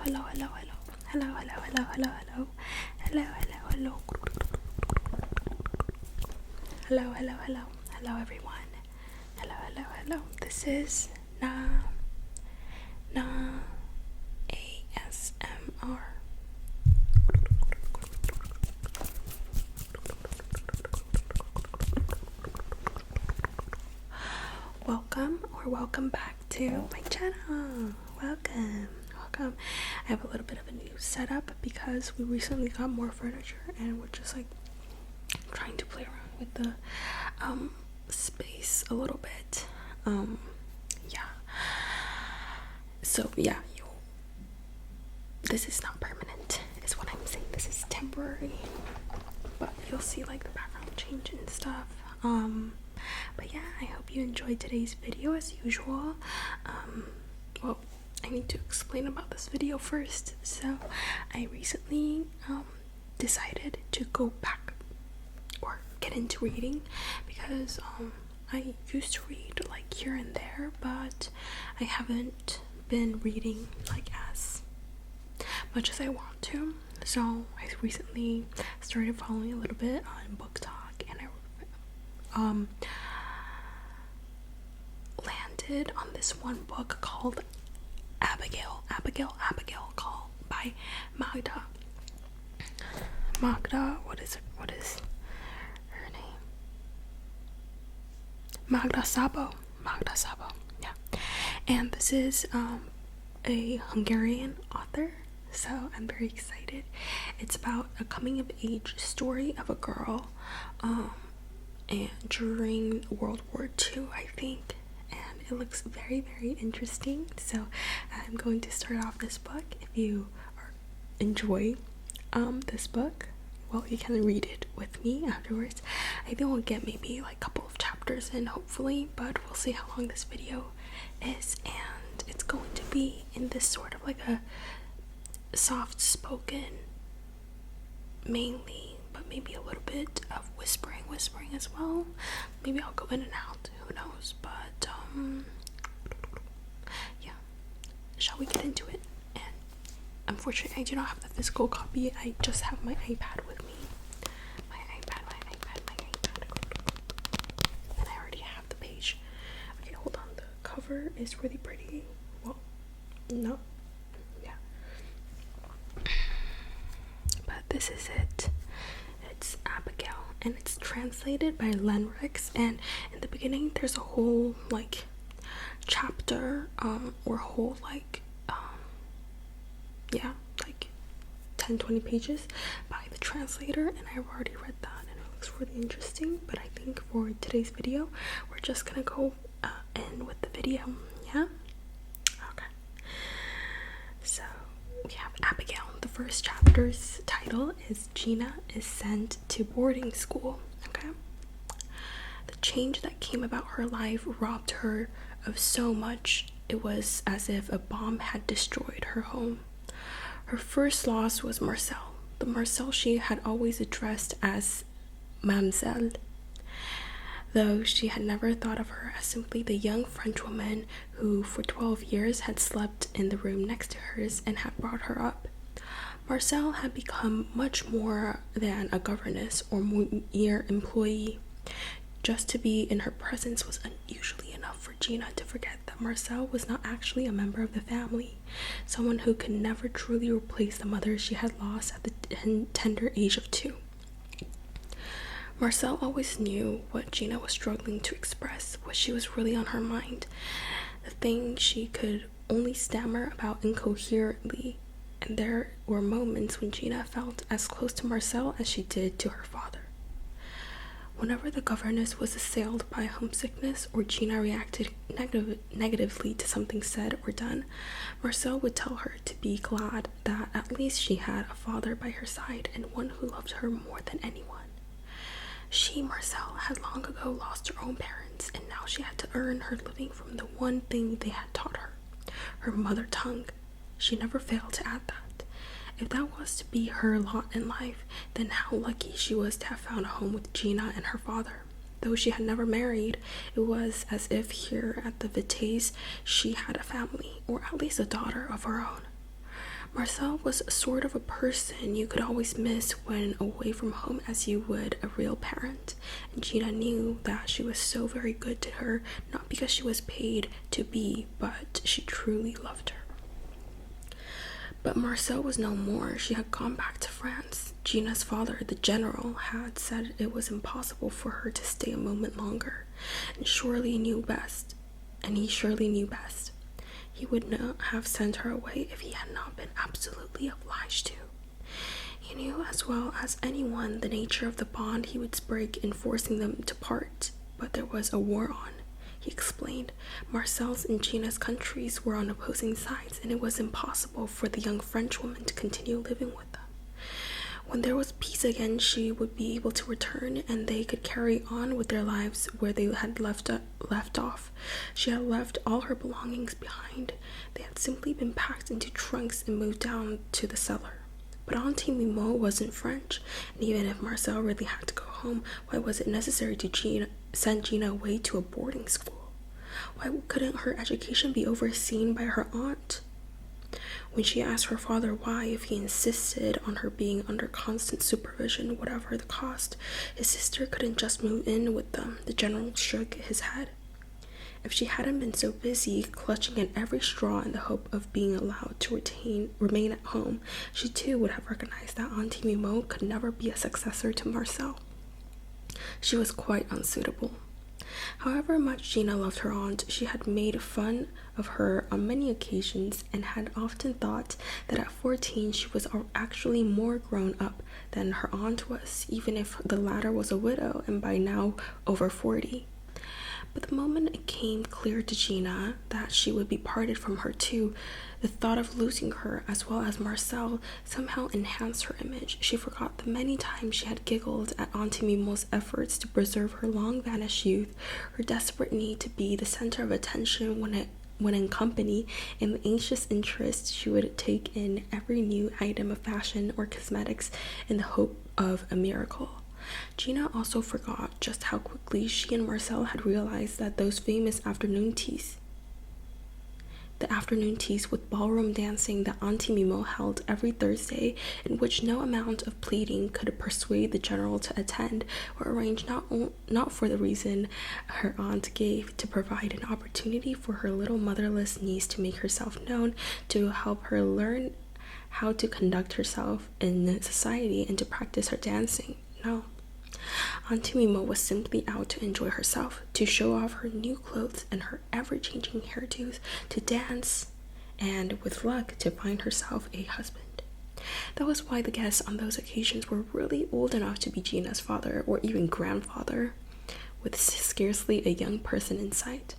hello, hello, hello, hello, hello, hello, hello, hello, hello, hello, hello, hello, hello, hello, hello, everyone, hello, hello, hello. This is ASMR. Welcome back to my channel. Welcome. I have a little bit of a new setup because we recently got more furniture and we're just like trying to play around with the space a little bit. This is not permanent is what I'm saying. This is temporary, but you'll see like the background change and stuff. But yeah, I hope you enjoyed today's video as usual. Well, I need to explain about this video first. So I recently decided to go back or get into reading because I used to read like here and there, but I haven't been reading like as much as I want to. So I recently started following a little bit on Book Talk, and I landed on this one book called Abigail, called by Magda. What is her name? Magda Szabó, yeah. And this is a Hungarian author, so I'm very excited. It's about a coming of age story of a girl and during World War II, I think, and it looks very, very interesting. So I'm going to start off this book. If you enjoy this book, well, you can read it with me afterwards. I think we'll get maybe like a couple of chapters in, hopefully, but we'll see how long this video is. And it's going to be in this sort of like a soft spoken mainly, but maybe a little bit of whispering as well. Maybe I'll go in and out, who knows, but yeah, shall we get into it? And unfortunately I do not have the physical copy. I just have my iPad with me. My iPad. And I already have the page. Okay, hold on, the cover is really pretty. Well, no, yeah, but this is it. It's Abigail, and it's translated by Lenrex, and in the beginning there's a whole like chapter or whole like 10-20 pages by the translator, and I've already read that and it looks really interesting. But I think for today's video we're just gonna go in with the video. Yeah, okay. So we have Abigail. The first chapter's title is Gina is sent to boarding school. Okay. The change that came about her life robbed her of so much. It was as if a bomb had destroyed her home. Her first loss was Marcel, the Marcel she had always addressed as Mademoiselle, though she had never thought of her as simply the young Frenchwoman who for 12 years had slept in the room next to hers and had brought her up. Marcel had become much more than a governess or mere employee. Just to be in her presence was unusually enough for Gina to forget that Marcel was not actually a member of the family, someone who could never truly replace the mother she had lost at the tender age of 2. Marcel always knew what Gina was struggling to express, what she was really on her mind, the thing she could only stammer about incoherently. And there were moments when Gina felt as close to Marcel as she did to her father. Whenever the governess was assailed by homesickness or Gina reacted negatively to something said or done, Marcel would tell her to be glad that at least she had a father by her side and one who loved her more than anyone. She, Marcel, had long ago lost her own parents, and now she had to earn her living from the one thing they had taught her, her mother tongue. She never failed to add that. If that was to be her lot in life, then how lucky she was to have found a home with Gina and her father. Though she had never married, it was as if here at the Vites she had a family, or at least a daughter of her own. Marcel was sort of a person you could always miss when away from home as you would a real parent, and Gina knew that she was so very good to her, not because she was paid to be, but she truly loved her. But Marcel was no more. She had gone back to France. Gina's father, the general, had said it was impossible for her to stay a moment longer, and he surely knew best. He would not have sent her away if he had not been absolutely obliged to. He knew as well as anyone the nature of the bond he would break in forcing them to part, but there was a war on. He explained. Marcel's and Gina's countries were on opposing sides, and it was impossible for the young Frenchwoman to continue living with them. When there was peace again, she would be able to return, and they could carry on with their lives where they had left off. She had left all her belongings behind. They had simply been packed into trunks and moved down to the cellar. But Auntie Mimo wasn't French, and even if Marcel really had to go home, why was it necessary to send Gina away to a boarding school? Why couldn't her education be overseen by her aunt? When she asked her father why, if he insisted on her being under constant supervision, whatever the cost, his sister couldn't just move in with them. The general shook his head. If she hadn't been so busy clutching at every straw in the hope of being allowed to remain at home, she too would have recognized that Auntie Mimo could never be a successor to Marcel. She was quite unsuitable. However much Gina loved her aunt, she had made fun of her on many occasions and had often thought that at 14 she was actually more grown up than her aunt was, even if the latter was a widow and by now over 40. But the moment it came clear to Gina that she would be parted from her too, the thought of losing her, as well as Marcel, somehow enhanced her image. She forgot the many times she had giggled at Auntie Mimo's efforts to preserve her long-vanished youth, her desperate need to be the center of attention when in company, and the anxious interest she would take in every new item of fashion or cosmetics in the hope of a miracle. Gina also forgot just how quickly she and Marcel had realized that those famous afternoon teas with ballroom dancing that Auntie Mimo held every Thursday, in which no amount of pleading could persuade the general to attend, were arranged not for the reason her aunt gave, to provide an opportunity for her little motherless niece to make herself known, to help her learn how to conduct herself in society, and to practice her dancing. No. Auntie Mimo was simply out to enjoy herself, to show off her new clothes and her ever-changing hairdos, to dance, and, with luck, to find herself a husband. That was why the guests on those occasions were really old enough to be Gina's father or even grandfather, with scarcely a young person in sight.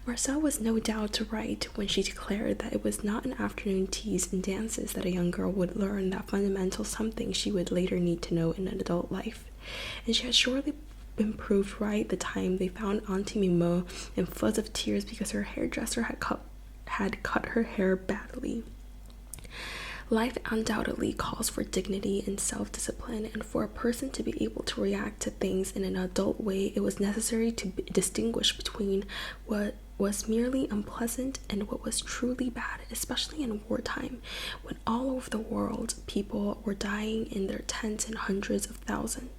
Marcel was no doubt right when she declared that it was not in afternoon teas and dances that a young girl would learn that fundamental something she would later need to know in an adult life. And she had surely been proved right the time they found Auntie Mimo in floods of tears because her hairdresser had cut her hair badly. Life undoubtedly calls for dignity and self-discipline, and for a person to be able to react to things in an adult way, it was necessary to distinguish between what was merely unpleasant and what was truly bad, especially in wartime, when all over the world people were dying in their tens and hundreds of thousands.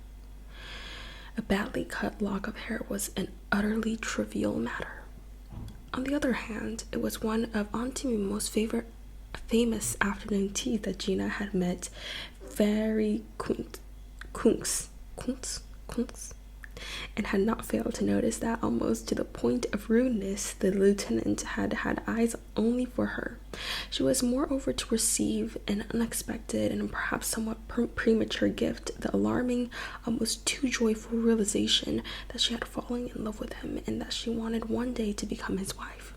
A badly cut lock of hair was an utterly trivial matter. On the other hand, it was one of Auntie Mimo's famous afternoon tea that Gina had met very kunks, and had not failed to notice that almost to the point of rudeness the lieutenant had eyes only for her. She was moreover to receive an unexpected and perhaps somewhat premature gift, the alarming, almost too joyful realization that she had fallen in love with him and that she wanted one day to become his wife.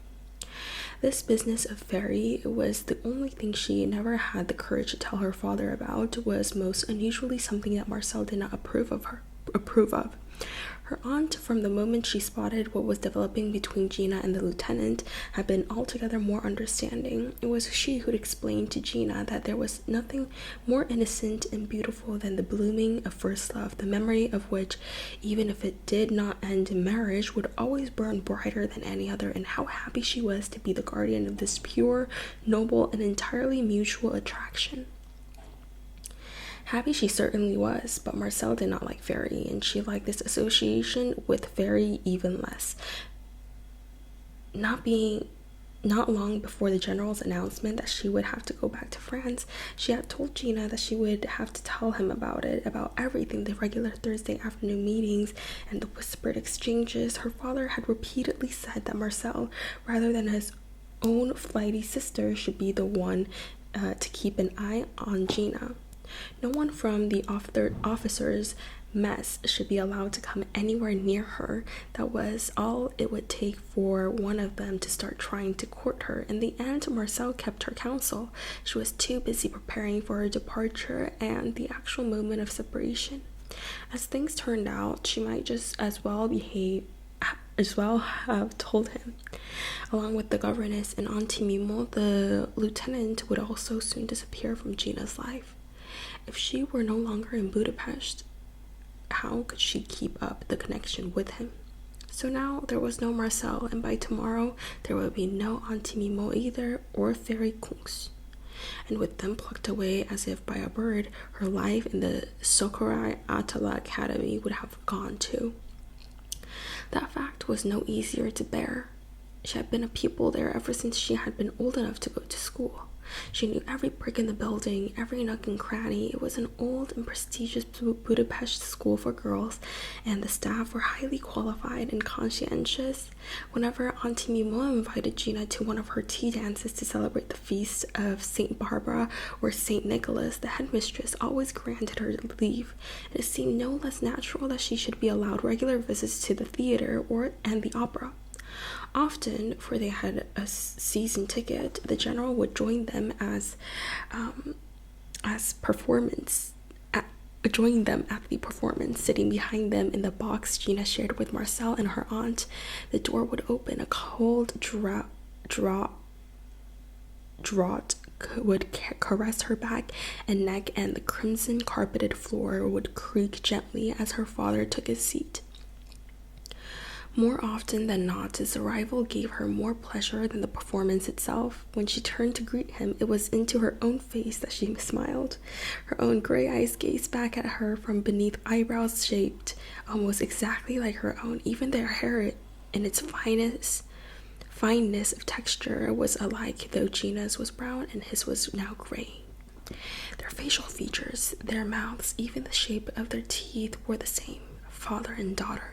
This business of fairy was the only thing she never had the courage to tell her father about, was most unusually something that Marcel did not approve of. Her aunt, from the moment she spotted what was developing between Gina and the lieutenant, had been altogether more understanding. It was she who'd explained to Gina that there was nothing more innocent and beautiful than the blooming of first love, the memory of which, even if it did not end in marriage, would always burn brighter than any other, and how happy she was to be the guardian of this pure, noble, and entirely mutual attraction. Happy she certainly was, but Marcel did not like Fairy, and she liked this association with Fairy even less. Not long before the general's announcement that she would have to go back to France, she had told Gina that she would have to tell him about it, about everything, the regular Thursday afternoon meetings and the whispered exchanges. Her father had repeatedly said that Marcel, rather than his own flighty sister, should be the one to keep an eye on Gina. No one from the officers' mess should be allowed to come anywhere near her. That was all it would take for one of them to start trying to court her. In the end, Marcel kept her counsel. She was too busy preparing for her departure and the actual moment of separation. As things turned out, she might just as well have told him. Along with the governess and Auntie Mimo, the lieutenant would also soon disappear from Gina's life. If she were no longer in Budapest, how could she keep up the connection with him? So now there was no Marcel, and by tomorrow there would be no Auntie Mimo either, or Fairy Kunks. And with them plucked away as if by a bird, her life in the Sokorai Atala Academy would have gone too. That fact was no easier to bear. She had been a pupil there ever since she had been old enough to go to school. She knew every brick in the building, every nook and cranny. It was an old and prestigious Budapest school for girls, and the staff were highly qualified and conscientious. Whenever Auntie Mimo invited Gina to one of her tea dances to celebrate the feast of St. Barbara or St. Nicholas, the headmistress always granted her leave. It seemed no less natural that she should be allowed regular visits to the theater and the opera. Often, for they had a season ticket, the general would join them join them at the performance, sitting behind them in the box Gina shared with Marcel and her aunt. The door would open, a cold draught would caress her back and neck, and the crimson carpeted floor would creak gently as her father took his seat. More often than not, his arrival gave her more pleasure than the performance itself. When she turned to greet him, it was into her own face that she smiled. Her own gray eyes gazed back at her from beneath eyebrows shaped almost exactly like her own. Even their hair, in its fineness of texture, was alike, though Gina's was brown and his was now gray. Their facial features, their mouths, even the shape of their teeth were the same, father and daughter.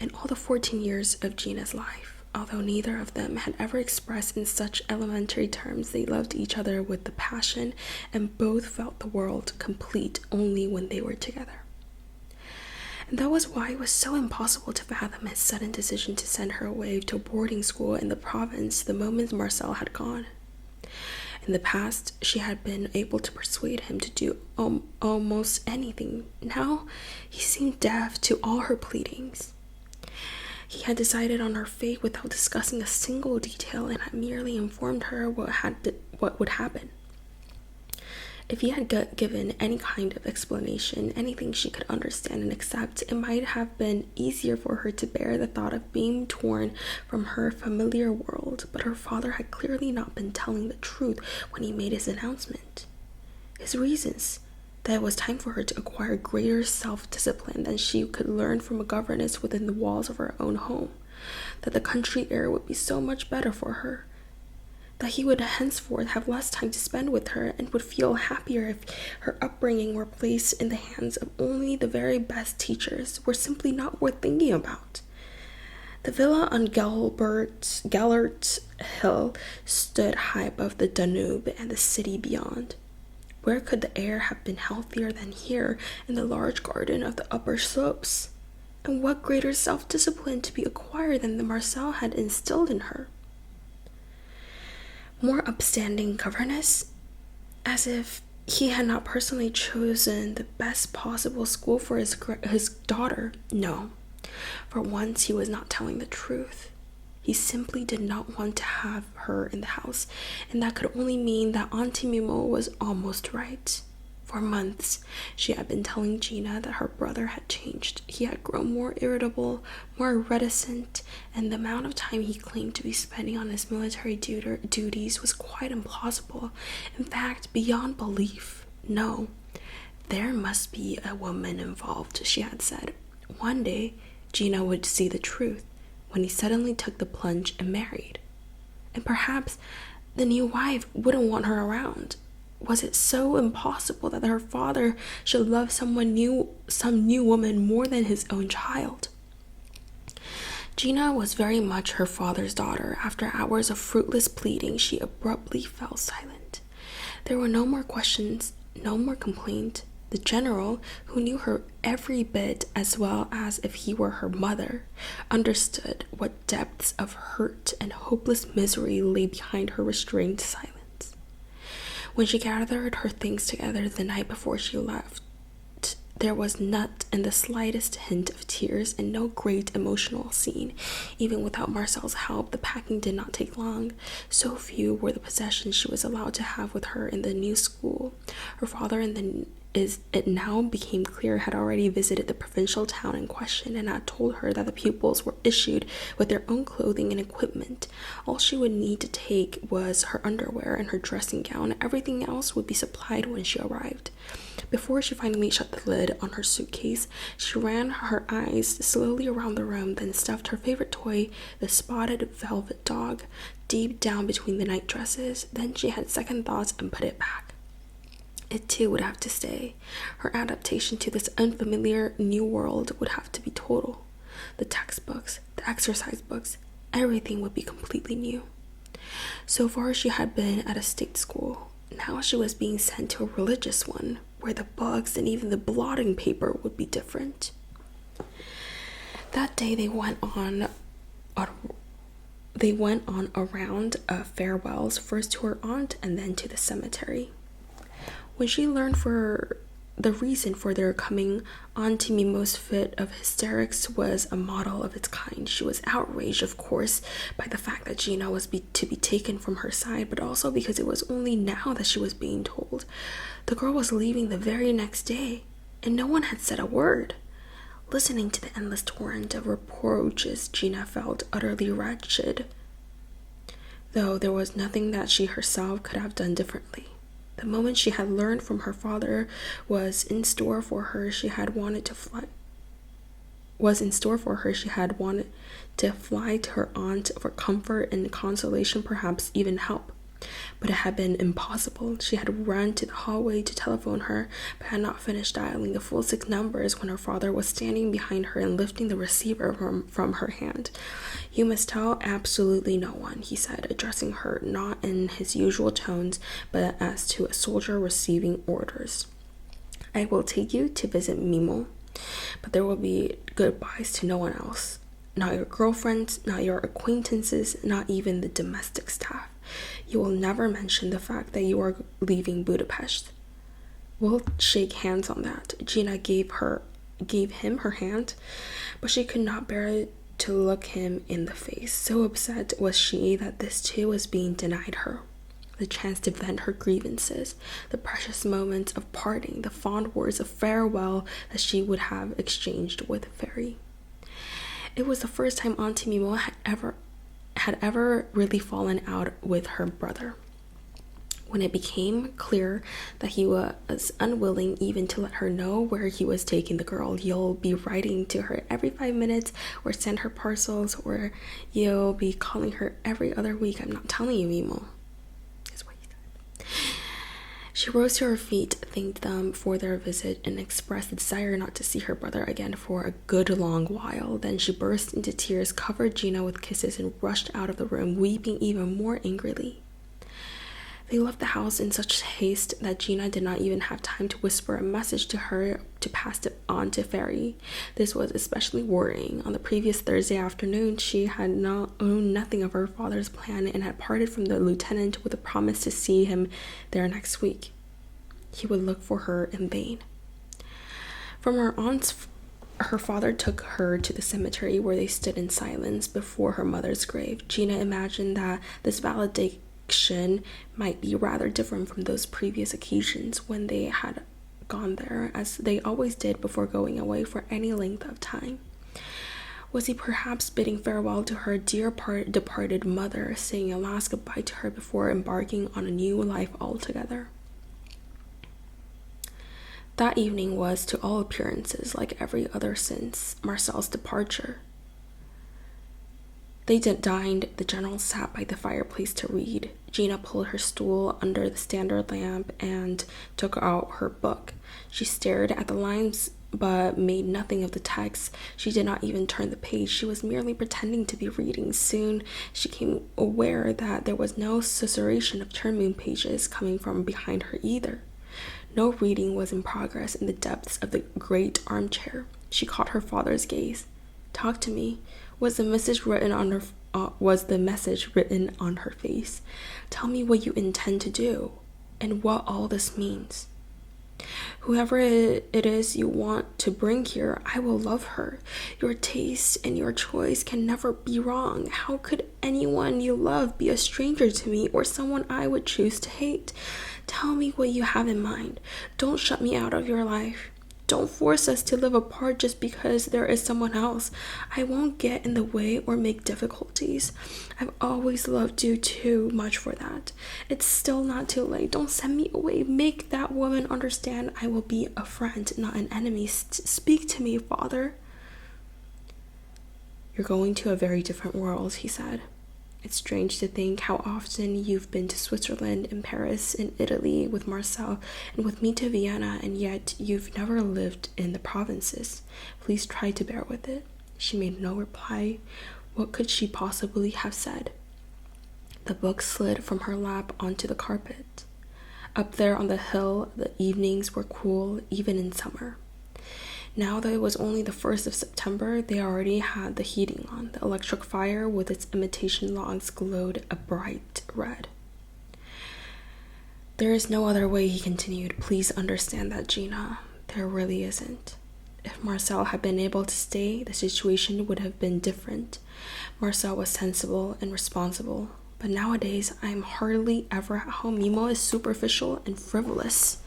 In all the 14 years of Gina's life, although neither of them had ever expressed in such elementary terms, they loved each other with the passion, and both felt the world complete only when they were together. And that was why it was so impossible to fathom his sudden decision to send her away to a boarding school in the province the moment Marcel had gone. In the past, she had been able to persuade him to do almost anything. Now, he seemed deaf to all her pleadings. He had decided on her fate without discussing a single detail, and had merely informed her what would happen. If he had given any kind of explanation, anything she could understand and accept, it might have been easier for her to bear the thought of being torn from her familiar world. But her father had clearly not been telling the truth when he made his announcement. His reasons: that it was time for her to acquire greater self-discipline than she could learn from a governess within the walls of her own home, that the country air would be so much better for her, that he would henceforth have less time to spend with her, and would feel happier if her upbringing were placed in the hands of only the very best teachers, were simply not worth thinking about. The villa on Gellert Hill stood high above the Danube and the city beyond. Where could the air have been healthier than here in the large garden of the upper slopes? And what greater self-discipline to be acquired than the Marcel had instilled in her? More upstanding governess? As if he had not personally chosen the best possible school for his daughter. No, for once he was not telling the truth. He simply did not want to have her in the house, and that could only mean that Auntie Mimo was almost right. For months, she had been telling Gina that her brother had changed. He had grown more irritable, more reticent, and the amount of time he claimed to be spending on his military duties was quite implausible. In fact, beyond belief. No, there must be a woman involved, she had said. One day, Gina would see the truth when he suddenly took the plunge and married. And perhaps the new wife wouldn't want her around. Was it so impossible that her father should love some new woman more than his own child? Gina was very much her father's daughter. After hours of fruitless pleading, she abruptly fell silent. There were no more questions, no more complaint. The general, who knew her every bit as well as if he were her mother, understood what depths of hurt and hopeless misery lay behind her restrained silence. When she gathered her things together the night before she left, there was not in the slightest hint of tears and no great emotional scene. Even without Marcel's help, the packing did not take long. So few were the possessions she was allowed to have with her in the new school. Her father it now became clear, had already visited the provincial town in question and had told her that the pupils were issued with their own clothing and equipment. All she would need to take was her underwear and her dressing gown. Everything else would be supplied when she arrived. Before she finally shut the lid on her suitcase, she ran her eyes slowly around the room, then stuffed her favorite toy, the spotted velvet dog, deep down between the night dresses. Then she had second thoughts and put it back. It too would have to stay. Her adaptation to this unfamiliar new world would have to be total. The textbooks, the exercise books, everything would be completely new. So far she had been at a state school. Now she was being sent to a religious one, where the books and even the blotting paper would be different. That day they went on a round of farewells, first to her aunt and then to the cemetery. When she learned the reason for their coming, Auntie Mimo's fit of hysterics was a model of its kind. She was outraged, of course, by the fact that Gina was to be taken from her side, but also because it was only now that she was being told. The girl was leaving the very next day, and no one had said a word. Listening to the endless torrent of reproaches, Gina felt utterly wretched, though there was nothing that she herself could have done differently. The moment she had learned from her father was in store for her. She had wanted to fly to her aunt for comfort and consolation, perhaps even help. But it had been impossible. She had run to the hallway to telephone her, but had not finished dialing the full 6 numbers when her father was standing behind her and lifting the receiver from her hand. "You must tell absolutely no one," he said, addressing her not in his usual tones, but as to a soldier receiving orders. "I will take you to visit Mimo, but there will be goodbyes to no one else. Not your girlfriends, not your acquaintances, not even the domestic staff. You will never mention the fact that you are leaving Budapest. We'll shake hands on that." Gina gave him her hand, but she could not bear to look him in the face. So upset was she that this too was being denied her. The chance to vent her grievances, the precious moments of parting, the fond words of farewell that she would have exchanged with Fairy. It was the first time Auntie Mimo had ever really fallen out with her brother. When it became clear that he was unwilling even to let her know where he was taking the girl, "You'll be writing to her every 5 minutes or send her parcels, or you'll be calling her every other week. I'm not telling you, Mimo," is what he said. She rose to her feet, thanked them for their visit, and expressed the desire not to see her brother again for a good long while. Then she burst into tears, covered Gina with kisses, and rushed out of the room, weeping even more angrily. They left the house in such haste that Gina did not even have time to whisper a message to her to pass it on to Fairy. This was especially worrying. On the previous Thursday afternoon, she had known nothing of her father's plan and had parted from the lieutenant with a promise to see him there next week. he would look for her in vain. From her aunt's, her father took her to the cemetery where they stood in silence before her mother's grave. Gina imagined that this valediction might be rather different from those previous occasions when they had gone there, as they always did before going away for any length of time. Was he perhaps bidding farewell to her dear departed mother, saying a last goodbye to her before embarking on a new life altogether? That evening was, to all appearances, like every other since Marcel's departure. They dined. The general sat by the fireplace to read. Gina pulled her stool under the standard lamp and took out her book. She stared at the lines but made nothing of the text. She did not even turn the page. She was merely pretending to be reading. Soon she became aware that there was no susurration of turning pages coming from behind her either. No reading was in progress in the depths of the great armchair. She caught her father's gaze. "Talk to me." Was the message written on her face? "Tell me what you intend to do, and what all this means." "Whoever it is you want to bring here, I will love her. Your taste and your choice can never be wrong. How could anyone you love be a stranger to me, or someone I would choose to hate? Tell me what you have in mind. Don't shut me out of your life. Don't force us to live apart just because there is someone else. I won't get in the way or make difficulties. I've always loved you too much for that. It's still not too late. Don't send me away. Make that woman understand I will be a friend, not an enemy. Speak to me, father." "You're going to a very different world," he said. "It's strange to think how often you've been to Switzerland and Paris and Italy with Marcel and with me to Vienna, and yet you've never lived in the provinces. Please try to bear with it." She made no reply. What could she possibly have said? The book slid from her lap onto the carpet. Up there on the hill, the evenings were cool, even in summer. Now that it was only the 1st of September, they already had the heating on. The electric fire with its imitation logs glowed a bright red. "There is no other way," he continued. "Please understand that, Gina. There really isn't. If Marcel had been able to stay, the situation would have been different. Marcel was sensible and responsible. But nowadays, I am hardly ever at home. Mimo is superficial and frivolous.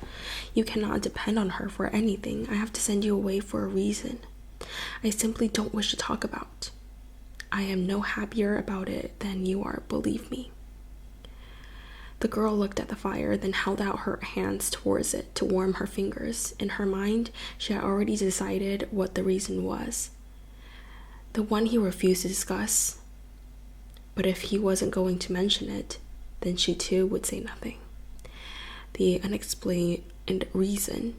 You cannot depend on her for anything. I have to send you away for a reason I simply don't wish to talk about. I am no happier about it than you are, believe me." The girl looked at the fire, then held out her hands towards it to warm her fingers. In her mind, she had already decided what the reason was. The one he refused to discuss. But if he wasn't going to mention it, then she too would say nothing. The unexplained reason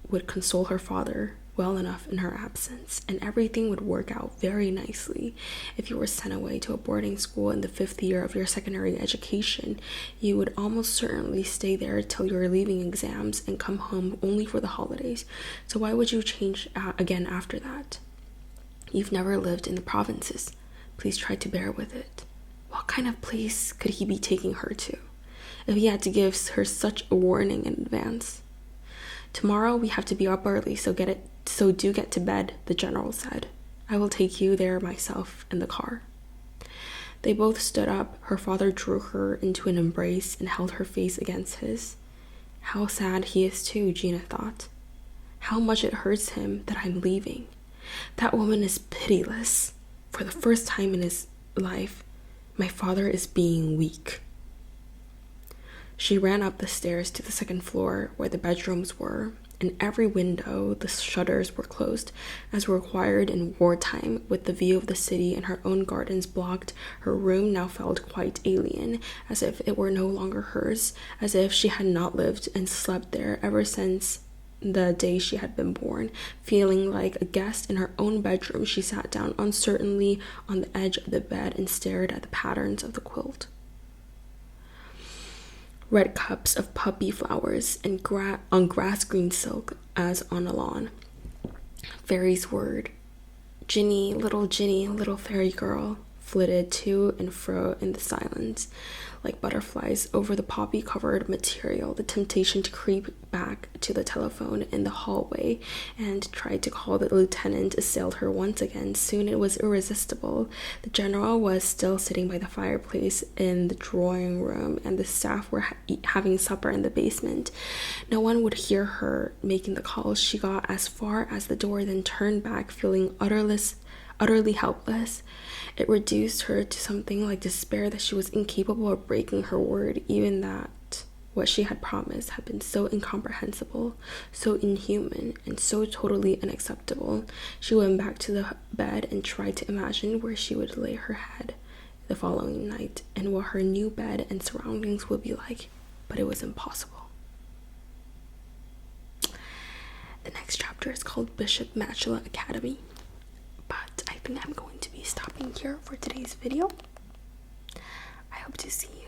would console her father well enough in her absence, and everything would work out very nicely. If you were sent away to a boarding school in the 5th year of your secondary education, you would almost certainly stay there till your leaving exams and come home only for the holidays. So why would you change again after that? You've never lived in the provinces. Please try to bear with it. What kind of place could he be taking her to, if he had to give her such a warning in advance? "Tomorrow we have to be up early, so do get to bed," the general said. "I will take you there myself in the car." They both stood up. Her father drew her into an embrace and held her face against his. How sad he is too, Gina thought. How much it hurts him that I'm leaving. That woman is pitiless. For the first time in his life, my father is being weak. She ran up the stairs to the 2nd floor where the bedrooms were. In every window, the shutters were closed, as required in wartime. With the view of the city and her own gardens blocked, her room now felt quite alien, as if it were no longer hers, as if she had not lived and slept there ever since the day she had been born. Feeling like a guest in her own bedroom, she sat down uncertainly on the edge of the bed and stared at the patterns of the quilt. Red cups of puppy flowers and on grass-green silk as on a lawn. Fairy's word. Ginny, little fairy girl, flitted to and fro in the silence, like butterflies over the poppy-covered material. The temptation to creep back to the telephone in the hallway and try to call the lieutenant assailed her once again. Soon it was irresistible. The general was still sitting by the fireplace in the drawing room, and the staff were having supper in the basement. No one would hear her making the calls. She got as far as the door, then turned back, feeling utterly helpless. It reduced her to something like despair that she was incapable of breaking her word, even that what she had promised had been so incomprehensible, so inhuman, and so totally unacceptable. She went back to the bed and tried to imagine where she would lay her head the following night and what her new bed and surroundings would be like, but it was impossible. The next chapter is called Bishop Matula Academy, but I think I'm going to be stopping here for today's video. I hope to see you